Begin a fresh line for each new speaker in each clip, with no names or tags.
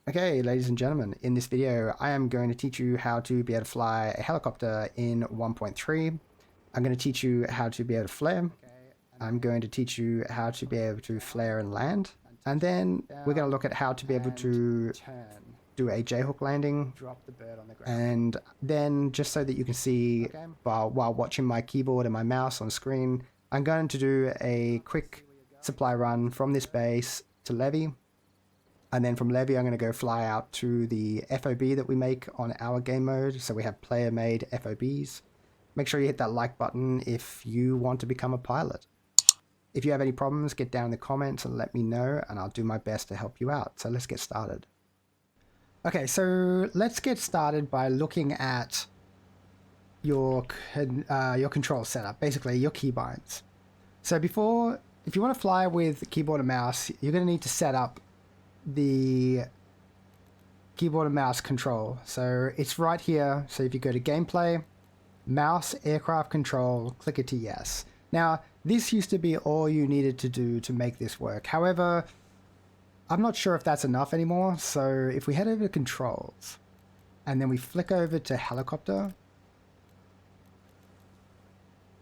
Okay, ladies and gentlemen, in this video, I am going to teach you how to be able to fly a helicopter in 1.3. I'm going to teach you how to be able to flare. I'm going to teach you how to be able to flare and land. And then we're going to look at how to be able to do a J-hook landing. And then just so that you can see while watching my keyboard and my mouse on screen, I'm going to do a quick supply run from this base to Levy. And then from Levy, I'm going to go fly out to the FOB that we make on our game mode. So we have player-made FOBs. Make sure you hit that like button if you want to become a pilot. If you have any problems, get down in the comments and let me know, and I'll do my best to help you out. So let's get started. Okay, so let's get started by looking at your control setup, basically your keybinds. So if you want to fly with keyboard and mouse, you're going to need to set up the keyboard and mouse control. So it's right here. So if you go to gameplay, mouse, aircraft control, click it to yes. Now, this used to be all you needed to do to make this work. However, I'm not sure if that's enough anymore. So if we head over to controls and then we flick over to helicopter,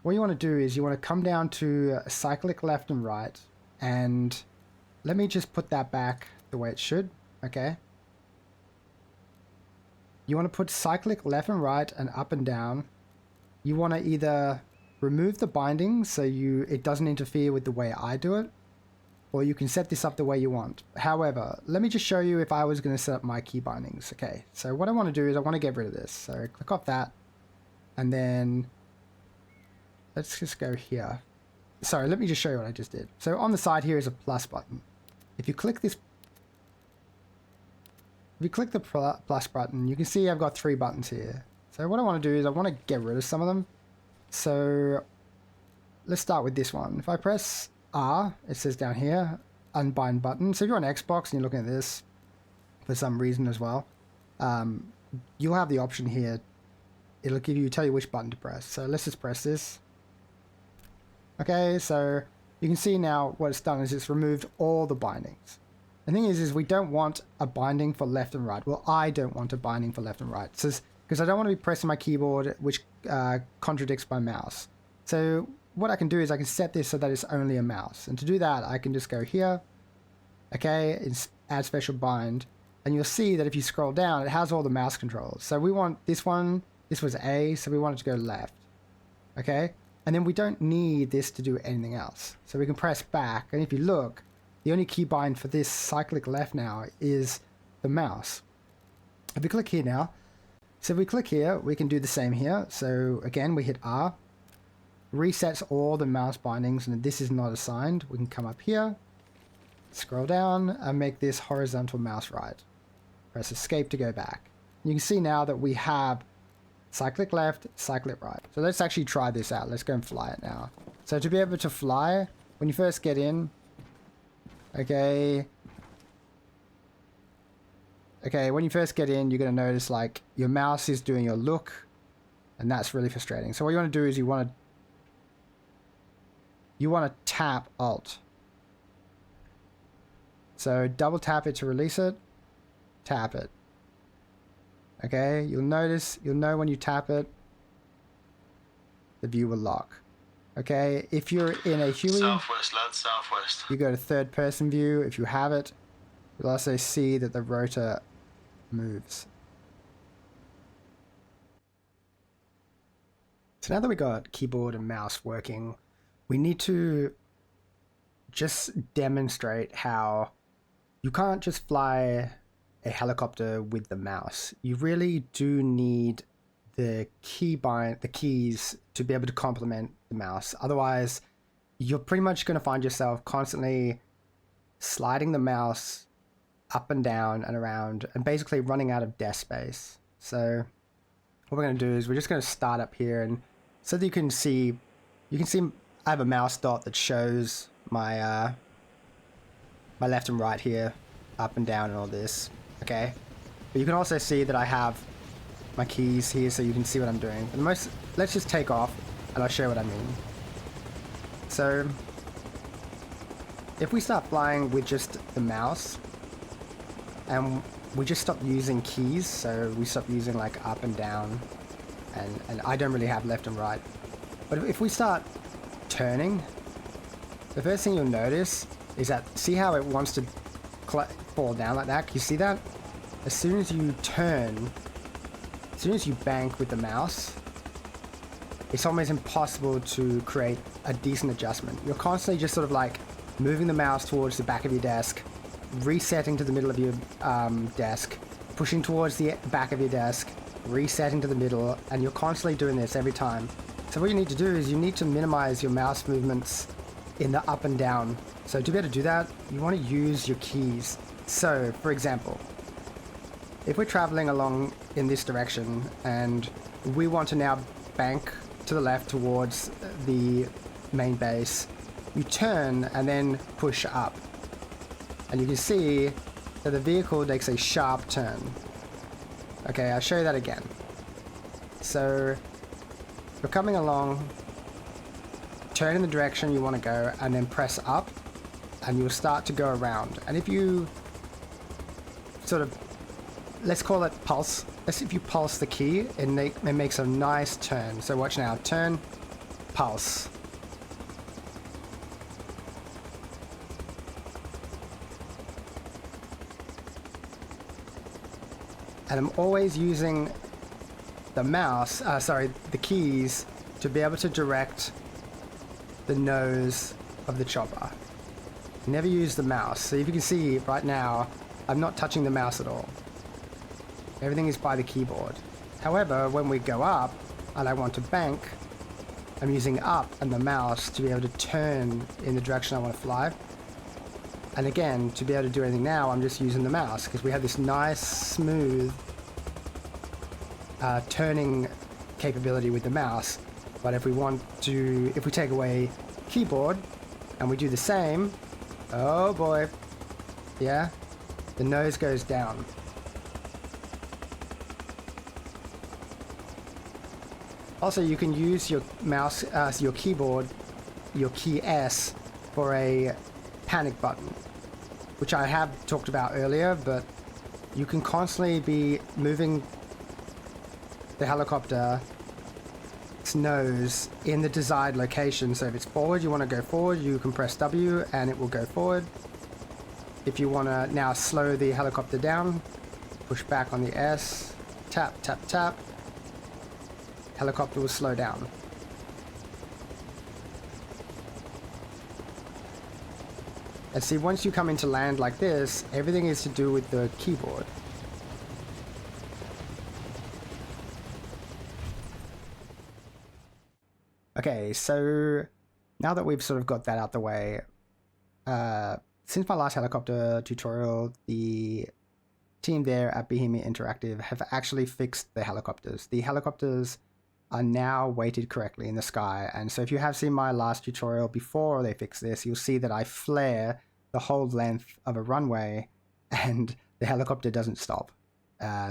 what you want to do is you want to come down to cyclic left and right, and let me just put that back the way it should. Okay. You want to put cyclic left and right and up and down. You want to either remove the binding so it doesn't interfere with the way I do it, or you can set this up the way you want. However, let me just show you if I was going to set up my key bindings. Okay, so what I want to do is I want to get rid of this. So click off that, and then let's just go here. Sorry, let me just show you what I just did. So on the side here is a plus button. If you click this, if you click the plus button, you can see I've got 3 buttons here. So what I want to do is I want to get rid of some of them. So let's start with this one. If I press R, it says down here, unbind button. So if you're on Xbox and you're looking at this for some reason as well, you'll have the option here. It'll tell you which button to press. So let's just press this. Okay, so you can see now what it's done is it's removed all the bindings. The thing is we don't want a binding for left and right. Well, I don't want a binding for left and right. So because I don't want to be pressing my keyboard, which contradicts my mouse. So what I can do is I can set this so that it's only a mouse. And to do that, I can just go here. Okay, it's add special bind. And you'll see that if you scroll down, it has all the mouse controls. So we want this one. This was A, so we want it to go left. Okay. And then we don't need this to do anything else. So we can press back. And if you look, the only keybind for this cyclic left now is the mouse. If we click here now, so if we click here, we can do the same here. So again, we hit R, resets all the mouse bindings, and this is not assigned. We can come up here, scroll down, and make this horizontal mouse right. Press escape to go back. You can see now that we have cyclic left, cyclic right. So let's actually try this out. Let's go and fly it now. So to be able to fly, when you first get in, okay, when you first get in, you're going to notice like your mouse is doing your look, and that's really frustrating. So what you want to do is you want to tap Alt. So double tap it to release it, tap it. Okay, you'll know when you tap it, the view will lock. Okay, if you're in a Huey,
southwest, land southwest,
you go to third person view. If you have it, you'll also see that the rotor moves. So now that we got keyboard and mouse working, we need to just demonstrate how you can't just fly a helicopter with the mouse. You really do need the keys to be able to complement the mouse. Otherwise, you're pretty much going to find yourself constantly sliding the mouse up and down and around and basically running out of desk space. So what we're going to do is we're just going to start up here, and so that you can see I have a mouse dot that shows my my left and right here, up and down and all this. Okay, but you can also see that I have my keys here, so you can see what I'm doing. But let's just take off and I'll show you what I mean. So if we start flying with just the mouse, and we just stopped using keys. So we stopped using like up and down, and I don't really have left and right. But if we start turning, the first thing you'll notice is that, see how it wants to fall down like that? Can you see that? As soon as you turn, as soon as you bank with the mouse, it's almost impossible to create a decent adjustment. You're constantly just sort of like moving the mouse towards the back of your desk, resetting to the middle of your desk, pushing towards the back of your desk, resetting to the middle, and you're constantly doing this every time. So what you need to do is you need to minimize your mouse movements in the up and down. So to be able to do that, you want to use your keys. So for example, if we're traveling along in this direction and we want to now bank to the left towards the main base, you turn and then push up. And you can see that the vehicle takes a sharp turn. Okay, I'll show you that again. So you're coming along, turn in the direction you want to go, and then press up, and you'll start to go around. And if you sort of, let's call it pulse. If you pulse the key, it makes a nice turn. So watch now, turn, pulse. And I'm always using the mouse, the keys, to be able to direct the nose of the chopper. Never use the mouse. So if you can see right now, I'm not touching the mouse at all. Everything is by the keyboard. However, when we go up and I want to bank, I'm using up and the mouse to be able to turn in the direction I want to fly. And again, to be able to do anything now, I'm just using the mouse because we have this nice, smooth turning capability with the mouse. But if we take away keyboard and we do the same, oh boy, yeah, the nose goes down. Also, you can use your mouse, your keyboard, your key S for a panic button, which I have talked about earlier, but you can constantly be moving the helicopter's nose in the desired location. So if it's forward, you want to go forward, you can press W and it will go forward. If you want to now slow the helicopter down, push back on the S, tap, tap, tap, helicopter will slow down. And see, once you come into land like this, everything is to do with the keyboard. Okay, so now that we've sort of got that out the way, since my last helicopter tutorial, the team there at Bohemia Interactive have actually fixed the helicopters. The helicopters are now weighted correctly in the sky, and so if you have seen my last tutorial before they fix this, you'll see that I flare the whole length of a runway and the helicopter doesn't stop.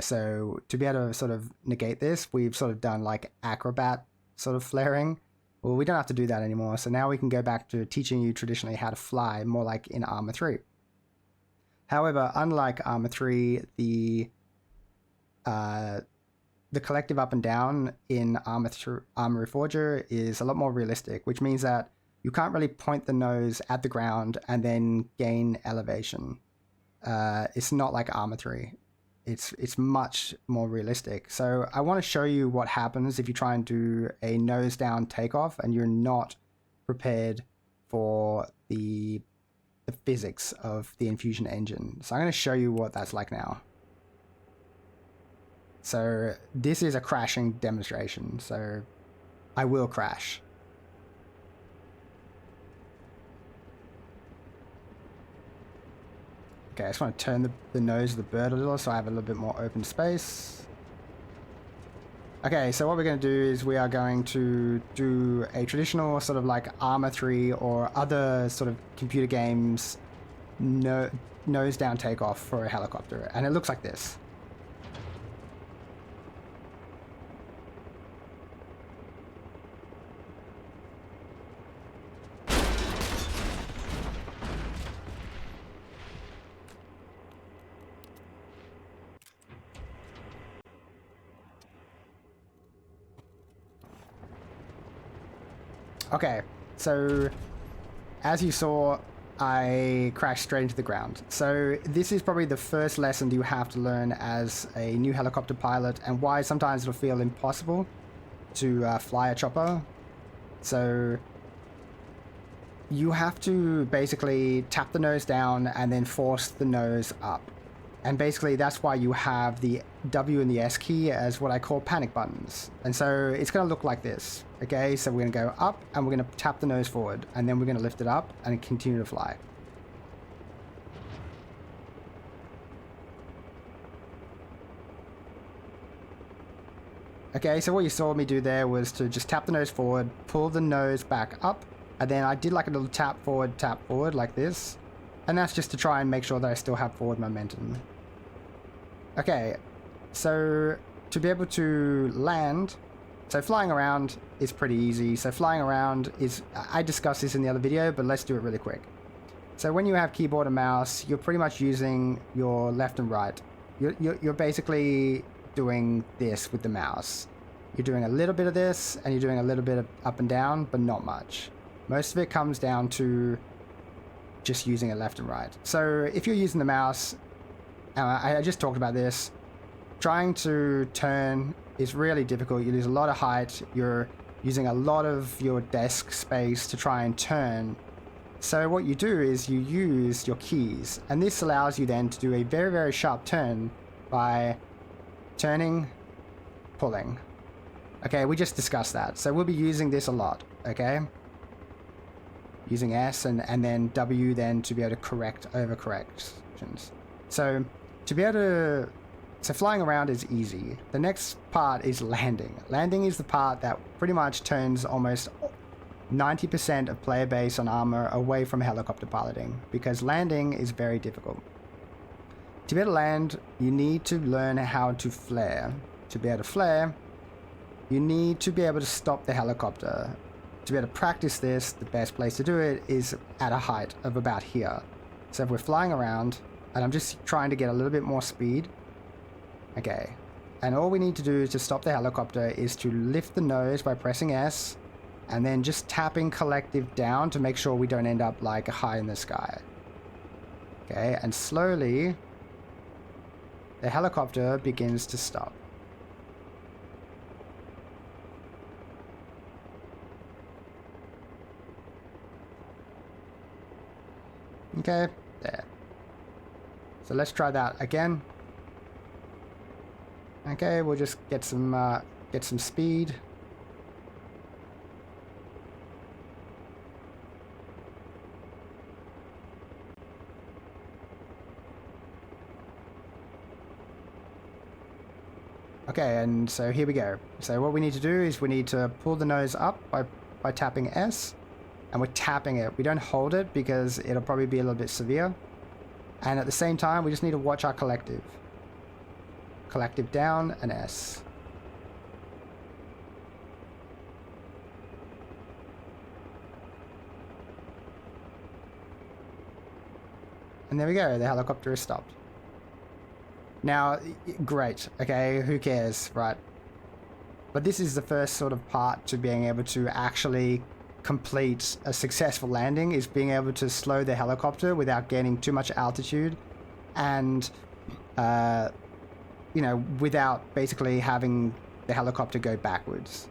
So to be able to sort of negate this, we've sort of done like acrobat sort of flaring. Well, we don't have to do that anymore, so now we can go back to teaching you traditionally how to fly, more like in Arma 3. However, unlike Arma 3, the collective up and down in Arma Reforger is a lot more realistic, which means that you can't really point the nose at the ground and then gain elevation. It's not like Arma 3. It's much more realistic. So I want to show you what happens if you try and do a nose down takeoff and you're not prepared for the physics of the infusion engine. So I'm going to show you what that's like now. So this is a crashing demonstration, so I will crash. Okay, I just want to turn the nose of the bird a little so I have a little bit more open space. Okay, so what we're going to do is we are going to do a traditional sort of like Arma 3 or other sort of computer games nose down takeoff for a helicopter, and it looks like this. Okay, so as you saw, I crashed straight into the ground. So this is probably the first lesson that you have to learn as a new helicopter pilot, and why sometimes it'll feel impossible to fly a chopper. So you have to basically tap the nose down and then force the nose up. And basically that's why you have the W and the S key as what I call panic buttons. And so it's going to look like this. Okay, so we're going to go up and we're going to tap the nose forward, and then we're going to lift it up and continue to fly. Okay, so what you saw me do there was to just tap the nose forward, pull the nose back up, and then I did like a little tap forward like this. And that's just to try and make sure that I still have forward momentum. Okay, so to be able to land, so flying around is pretty easy. So flying around is, I discussed this in the other video, but let's do it really quick. So when you have keyboard and mouse, you're pretty much using your left and right. You're basically doing this with the mouse. You're doing a little bit of this, and you're doing a little bit of up and down, but not much. Most of it comes down to just using it left and right. So if you're using the mouse, I just talked about this, trying to turn is really difficult. You lose a lot of height. You're using a lot of your desk space to try and turn. So what you do is you use your keys, and this allows you then to do a very, very sharp turn by turning, pulling. Okay, we just discussed that. So we'll be using this a lot, okay? Using S and then W then to be able to correct overcorrections. So to be able to, so flying around is easy. The next part is landing. Landing is the part that pretty much turns almost 90% of player base on Arma away from helicopter piloting, because landing is very difficult. To be able to land, you need to learn how to flare. To be able to flare, you need to be able to stop the helicopter. To be able to practice this, the best place to do it is at a height of about here. So if we're flying around, and I'm just trying to get a little bit more speed. Okay. And all we need to do to stop the helicopter is to lift the nose by pressing S, and then just tapping collective down to make sure we don't end up like high in the sky. Okay, and slowly the helicopter begins to stop. Okay, there. So let's try that again. Okay, we'll just get some speed. Okay, and so here we go. So what we need to do is we need to pull the nose up by tapping S, and we're tapping it. We don't hold it because it'll probably be a little bit severe. And at the same time, we just need to watch our collective. Collective down and S. And there we go, the helicopter is stopped. Now, great, okay, who cares, right? But this is the first sort of part to being able to actually complete a successful landing, is being able to slow the helicopter without gaining too much altitude, and, you know, without basically having the helicopter go backwards.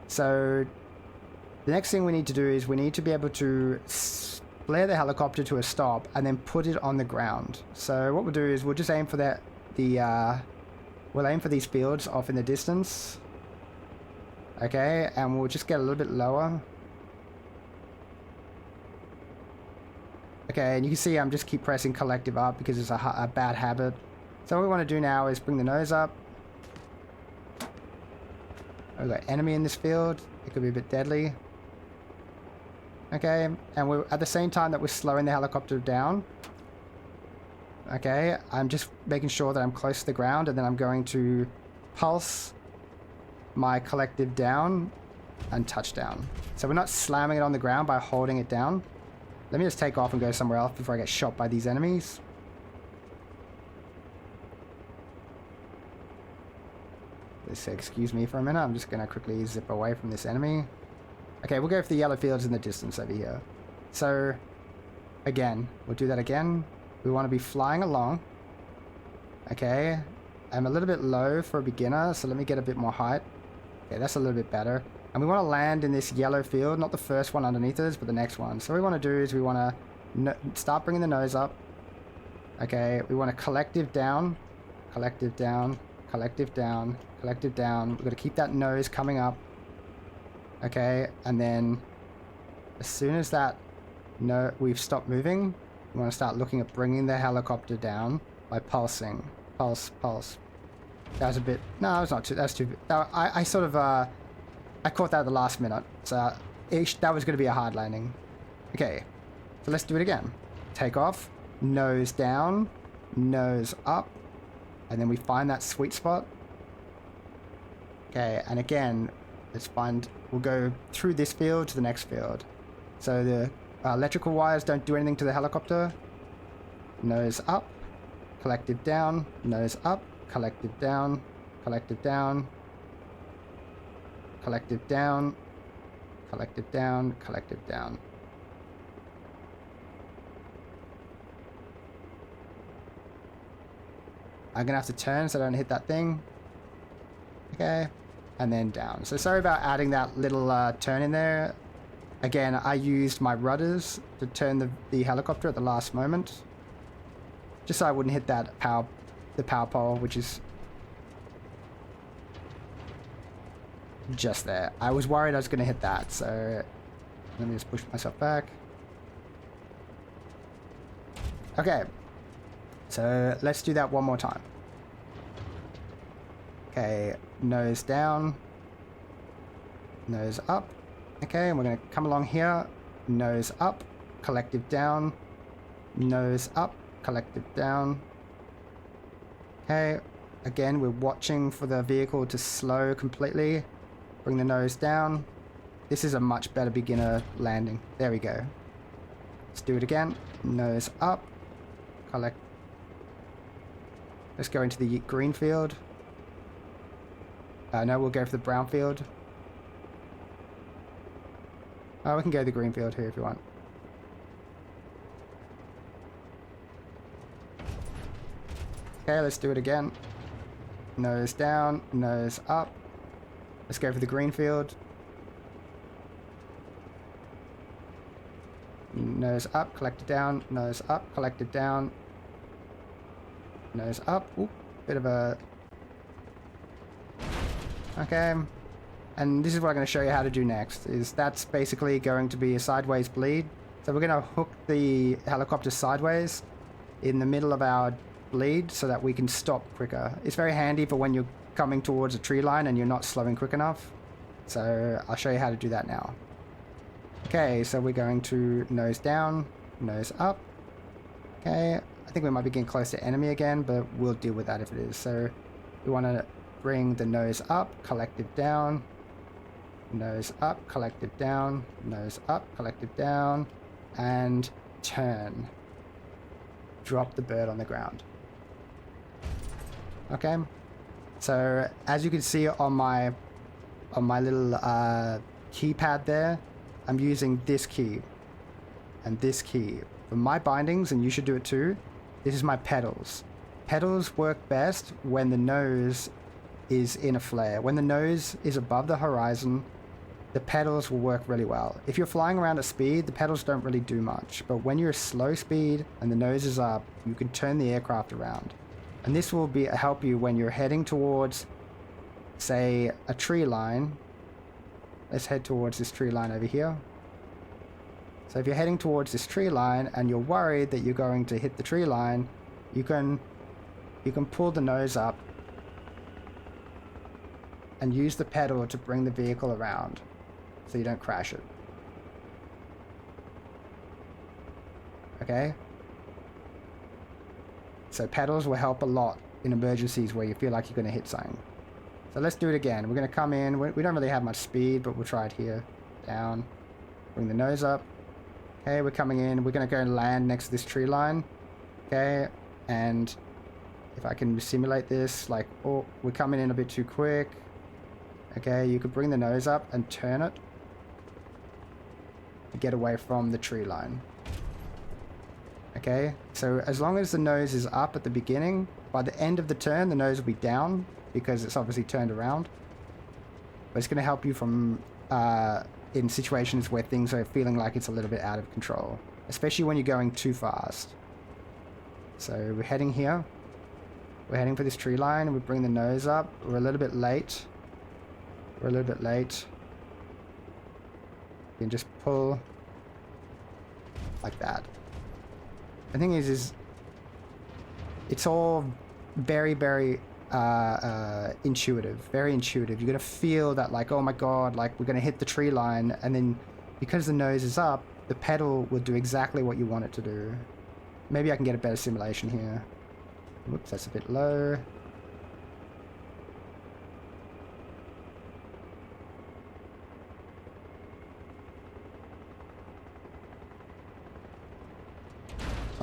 So the next thing we need to do is we need to be able to flare the helicopter to a stop and then put it on the ground. So what we'll do is we'll just aim for that. We'll aim for these fields off in the distance. Okay, and we'll just get a little bit lower. Okay, and you can see I'm just keep pressing collective up because it's a bad habit. So what we want to do now is bring the nose up. We've got enemy in this field. It could be a bit deadly. Okay, and we're at the same time that we're slowing the helicopter down. Okay, I'm just making sure that I'm close to the ground, and then I'm going to pulse my collective down and touchdown. So we're not slamming it on the ground by holding it down. Let me just take off and go somewhere else before I get shot by these enemies. Just excuse me for a minute. I'm just going to quickly zip away from this enemy. Okay, we'll go for the yellow fields in the distance over here. So, again, we'll do that again. We want to be flying along. Okay, I'm a little bit low for a beginner, so let me get a bit more height. Okay, that's a little bit better. And we want to land in this yellow field, not the first one underneath us, but the next one. So what we want to do is we want to start bringing the nose up. Okay, we want to collective down, collective down, collective down, collective down. We've got to keep that nose coming up. Okay, and then as soon as that we've stopped moving, we want to start looking at bringing the helicopter down by pulsing. Pulse, pulse. That was a bit... No, it's not too... That's too... I sort of... I caught that at the last minute. So that was going to be a hard landing. Okay, so let's do it again. Take off. Nose down. Nose up. And then we find that sweet spot. Okay, and again, let's find... We'll go through this field to the next field. So the electrical wires don't do anything to the helicopter. Nose up. Collective down. Nose up. Collective down. Collective down. Collective down. Collective down. Collective down. I'm gonna have to turn so I don't hit that thing. Okay. And then down. So sorry about adding that little turn in there. Again, I used my rudders to turn the helicopter at the last moment. Just so I wouldn't hit that the power pole, which is just there. I was worried I was going to hit that, so let me just push myself back. Okay, so let's do that one more time. Okay, nose down, nose up. Okay, and we're going to come along here, nose up, collective down, nose up, collective down. Okay, again, we're watching for the vehicle to slow completely. Bring the nose down. This is a much better beginner landing. There we go. Let's do it again. Nose up. Collect. Let's go into the green field. No, we'll go for the brown field. Oh, we can go to the green field here if you want. Okay, let's do it again. Nose down, nose up. Let's go for the green field. Nose up, collected down, nose up, collected down. Nose up. Oop, bit of a... Okay. And this is what I'm going to show you how to do next. That's basically going to be a sideways bleed. So we're going to hook the helicopter sideways in the middle of our bleed so that we can stop quicker. It's very handy for when you're coming towards a tree line and you're not slowing quick enough. So I'll show you how to do that now. Okay, so we're going to nose down, nose up. Okay, I think we might be getting close to enemy again, but we'll deal with that if it is. So we want to bring the nose up, collective down, nose up, collective down, nose up, collective down, and turn. Drop the bird on the ground. Okay, so as you can see on my little keypad there, I'm using this key and this key for my bindings, and you should do it too. This is my pedals. Pedals work best when the nose is in a flare. When the nose is above the horizon, the pedals will work really well. If you're flying around at speed, the pedals don't really do much, but when you're slow speed and the nose is up, you can turn the aircraft around. And this will help you when you're heading towards, say, a tree line. Let's head towards this tree line over here. So if you're heading towards this tree line and you're worried that you're going to hit the tree line, you can pull the nose up and use the pedal to bring the vehicle around so you don't crash it. Okay? So pedals will help a lot in emergencies where you feel like you're going to hit something. So let's do it again. We're going to come in. We don't really have much speed, but we'll try it here. Down. Bring the nose up. Okay, we're coming in. We're going to go and land next to this tree line. Okay, and if I can simulate this, like, oh, we're coming in a bit too quick. Okay, you could bring the nose up and turn it. to get away from the tree line. Okay, so as long as the nose is up at the beginning, by the end of the turn, the nose will be down because it's obviously turned around. But it's going to help you from in situations where things are feeling like it's a little bit out of control, especially when you're going too fast. So we're heading here. We're heading for this tree line. We bring the nose up. We're a little bit late. We're a little bit late. You can just pull like that. The thing is it's all very, very intuitive. Very intuitive. You're gonna feel that, like, oh my god, like we're gonna hit the tree line, and then because the nose is up, the pedal will do exactly what you want it to do. Maybe I can get a better simulation here. Whoops, that's a bit low.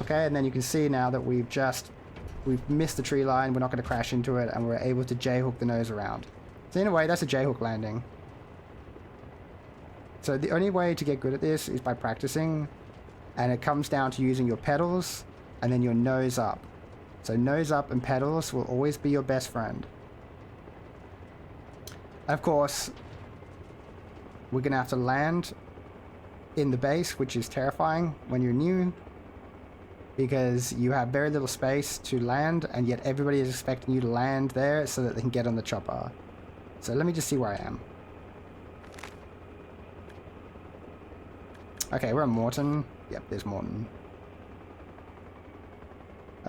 Okay, and then you can see now that we've missed the tree line, we're not going to crash into it, and we're able to J-hook the nose around. So in a way, that's a J-hook landing. So the only way to get good at this is by practicing, and it comes down to using your pedals and then your nose up. So nose up and pedals will always be your best friend. And of course, we're going to have to land in the base, which is terrifying when you're new, because you have very little space to land, and yet everybody is expecting you to land there so that they can get on the chopper. So let me just see where I am. Okay, we're at Morton. Yep, there's Morton.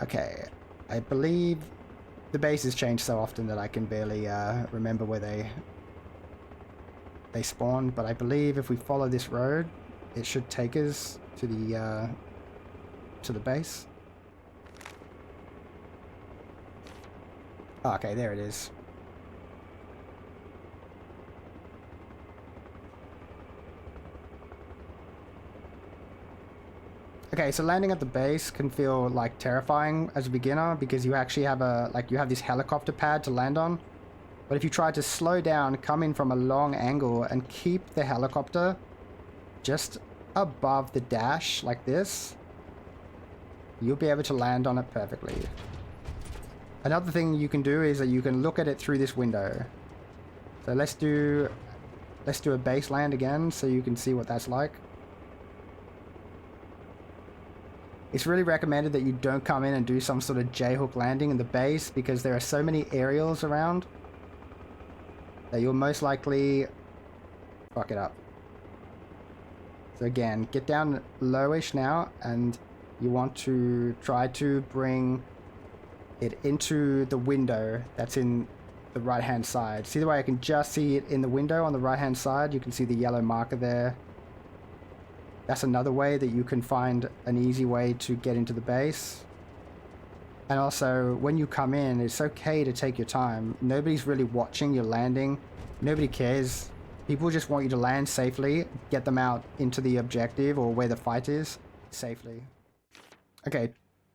Okay, I believe the base has changed so often that I can barely remember where they spawned, but I believe if we follow this road, it should take us to the base. Oh, okay, there it is. Okay, so landing at the base can feel like terrifying as a beginner because you actually have you have this helicopter pad to land on. But if you try to slow down, come in from a long angle and keep the helicopter just above the dash like this, you'll be able to land on it perfectly. Another thing you can do is that you can look at it through this window. So let's do a base land again so you can see what that's like. It's really recommended that you don't come in and do some sort of J-hook landing in the base because there are so many aerials around that you'll most likely fuck it up. So again, get down lowish now, and you want to try to bring it into the window that's in the right hand side. See the way I can just see it in the window on the right hand side? You can see the yellow marker there. That's another way that you can find an easy way to get into the base. And also, when you come in, it's okay to take your time. Nobody's really watching your landing. Nobody cares. People just want you to land safely, get them out into the objective or where the fight is safely. Okay,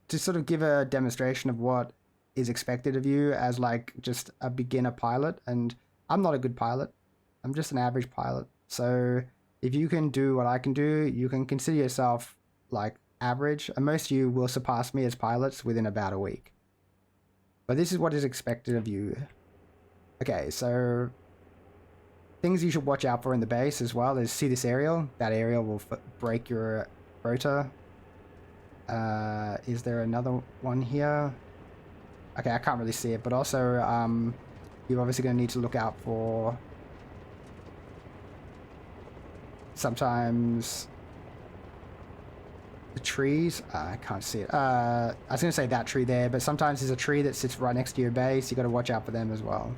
to sort of give a demonstration of what is expected of you as like just a beginner pilot, and I'm not a good pilot. I'm just an average pilot. So if you can do what I can do, you can consider yourself like average, and most of you will surpass me as pilots within about a week. But this is what is expected of you. Okay, so things you should watch out for in the base as well is see this aerial. That aerial will break your rotor. Is there another one here? Okay, I can't really see it, but also you're obviously going to need to look out for sometimes the trees. I can't see it. I was going to say that tree there, but sometimes there's a tree that sits right next to your base. You got to watch out for them as well.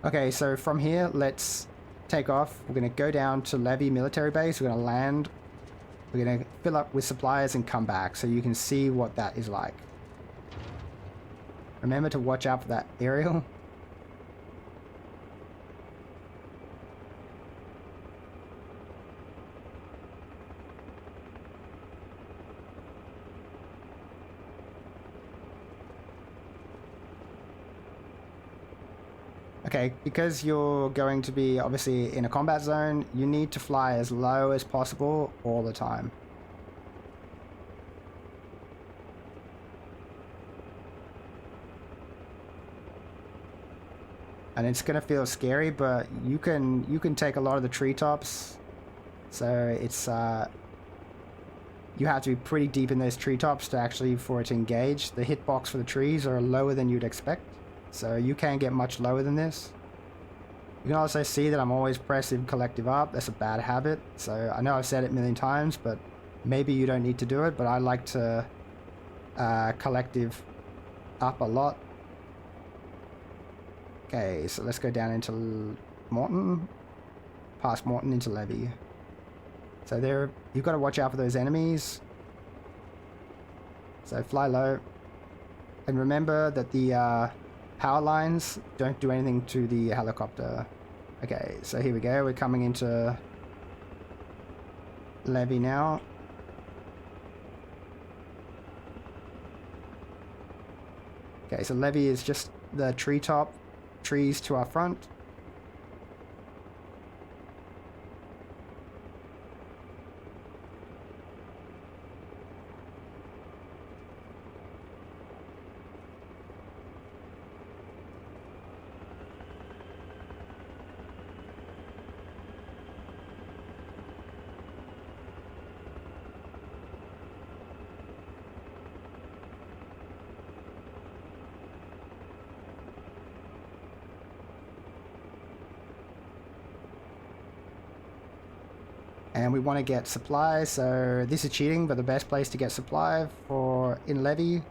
Okay, so from here, let's take off. We're going to go down to Levy military base. We're going to land. We're going to fill up with supplies and come back so you can see what that is like. Remember to watch out for that aerial. Okay, because you're going to be obviously in a combat zone, you need to fly as low as possible all the time. And it's gonna feel scary, but you can take a lot of the treetops. So it's you have to be pretty deep in those treetops to actually for it to engage. The hitbox for the trees are lower than you'd expect, so you can't get much lower than this. You can also see that I'm always pressing collective up. That's a bad habit. So I know I've said it a million times, but maybe you don't need to do it. But I like to collective up a lot. Okay, so let's go down into Morton, past Morton into Levy. So there, you've got to watch out for those enemies. So fly low. And remember that the power lines don't do anything to the helicopter. Okay, so here we go. We're coming into Levy now. Okay, so Levy is just the treetop. Trees to our front. And we want to get supply, so this is cheating, but the best place to get supply for in Levy.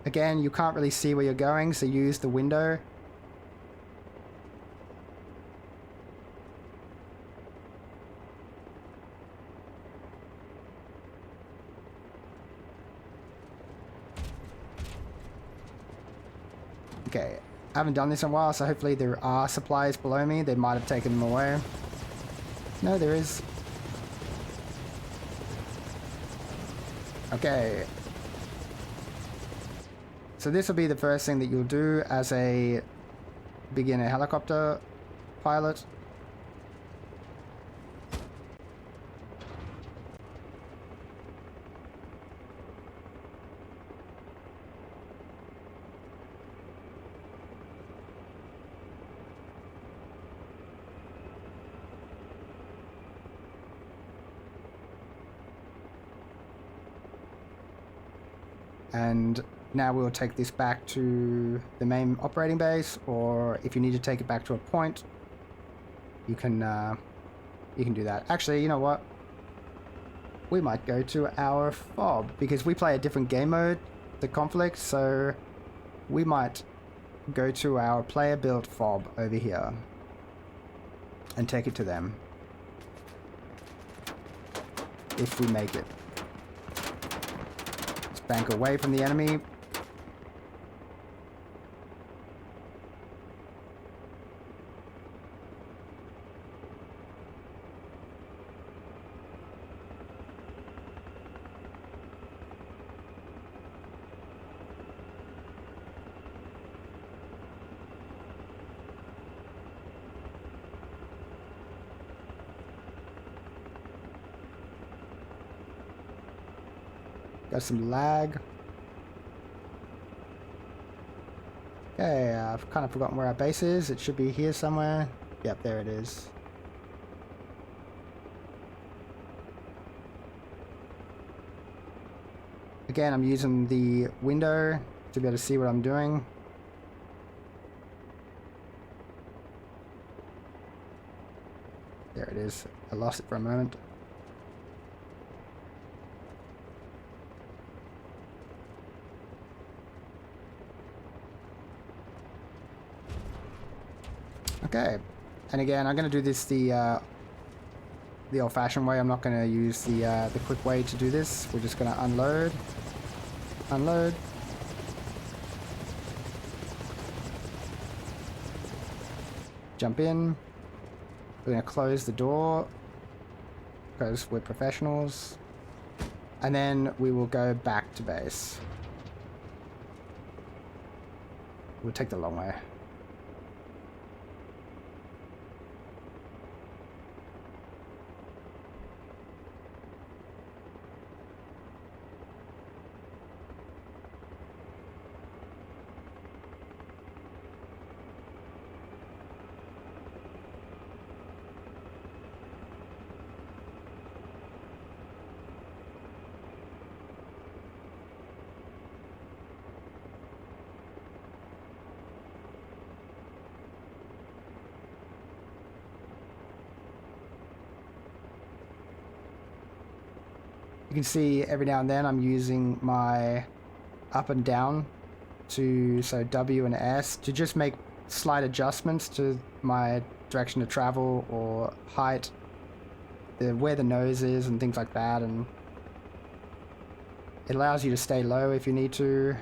Again, you can't really see where you're going, so use the window. Okay, I haven't done this in a while, so hopefully there are supplies below me. They might have taken them away. No, there is. Okay. So this will be the first thing that you'll do as a beginner helicopter pilot. And now we'll take this back to the main operating base, or if you need to take it back to a point, you can do that. Actually, you know what? We might go to our FOB, because we play a different game mode, the Conflict, so we might go to our player-built FOB over here and take it to them. If we make it. Bank away from the enemy. Got some lag. Okay, I've kind of forgotten where our base is. It should be here somewhere. Yep, there it is. Again, I'm using the window to be able to see what I'm doing. There it is. I lost it for a moment. Okay, and again, I'm going to do this the old-fashioned way. I'm not going to use the quick way to do this. We're just going to unload, jump in. We're going to close the door because we're professionals, and then we will go back to base. We'll take the long way. can see every now and then I'm using my up and down so W and S to just make slight adjustments to my direction of travel or height, where the nose is and things like that, and it allows you to stay low if you need to.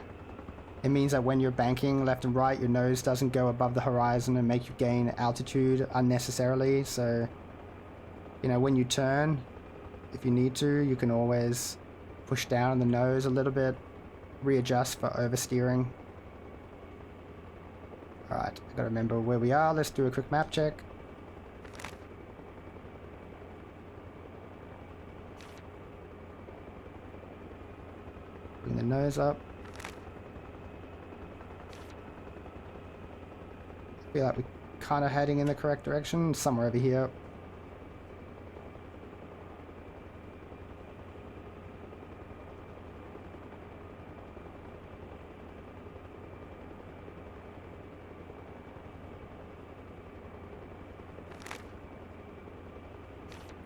It means that when you're banking left and right, your nose doesn't go above the horizon and make you gain altitude unnecessarily. So, you know, when you turn, if you need to, you can always push down on the nose a little bit, readjust for oversteering. Alright, I gotta remember where we are. Let's do a quick map check. Bring the nose up. I feel like we're kind of heading in the correct direction, somewhere over here.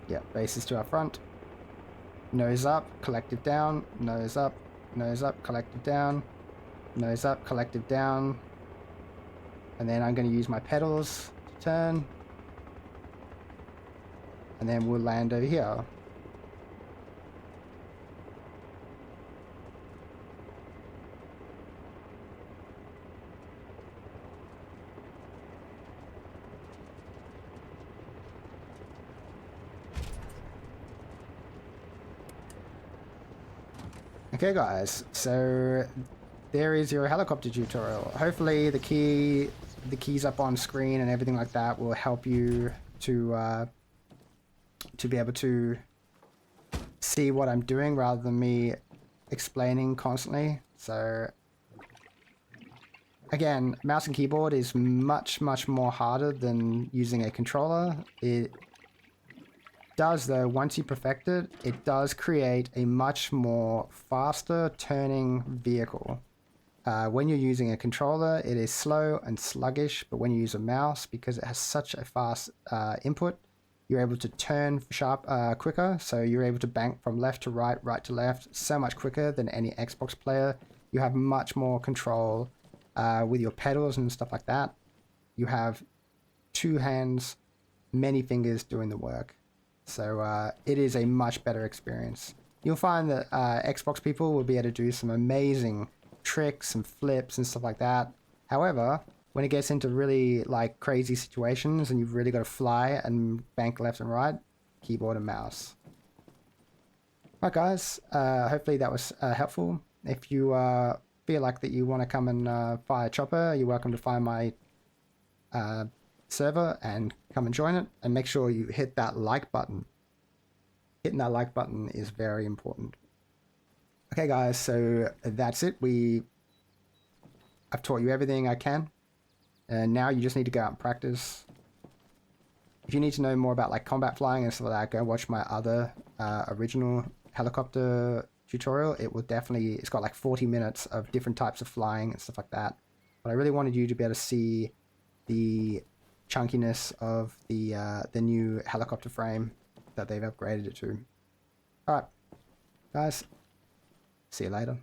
Yeah, base is to our front. Nose up, collective down, nose up, collective down, nose up, collective down. And then I'm going to use my pedals to turn. And then we'll land over here. Okay guys, so there is your helicopter tutorial. Hopefully the keys up on screen and everything like that will help you to be able to see what I'm doing rather than me explaining constantly. So again, mouse and keyboard is much more harder than using a controller. It does though, once you perfect it, it does create a much more faster turning vehicle. When you're using a controller, it is slow and sluggish, but when you use a mouse, because it has such a fast input, you're able to turn quicker, so you're able to bank from left to right, right to left, so much quicker than any Xbox player. You have much more control with your pedals and stuff like that. You have two hands, many fingers doing the work. So it is a much better experience. You'll find that Xbox people will be able to do some amazing tricks and flips and stuff like that. However, when it gets into really like crazy situations and you've really got to fly and bank left and right, keyboard and mouse. Alright guys, hopefully that was helpful. If you feel like that you want to come and fire Chopper, you're welcome to find my server and come and join it, and make sure you hit that like button. Hitting that like button is very important. Okay guys, so that's it. I've taught you everything I can, and now you just need to go out and practice. If you need to know more about like combat flying and stuff like that, go watch my other original helicopter tutorial. It's got like 40 minutes of different types of flying and stuff like that. But I really wanted you to be able to see the chunkiness of the new helicopter frame that they've upgraded it to. Alright, guys, see you later.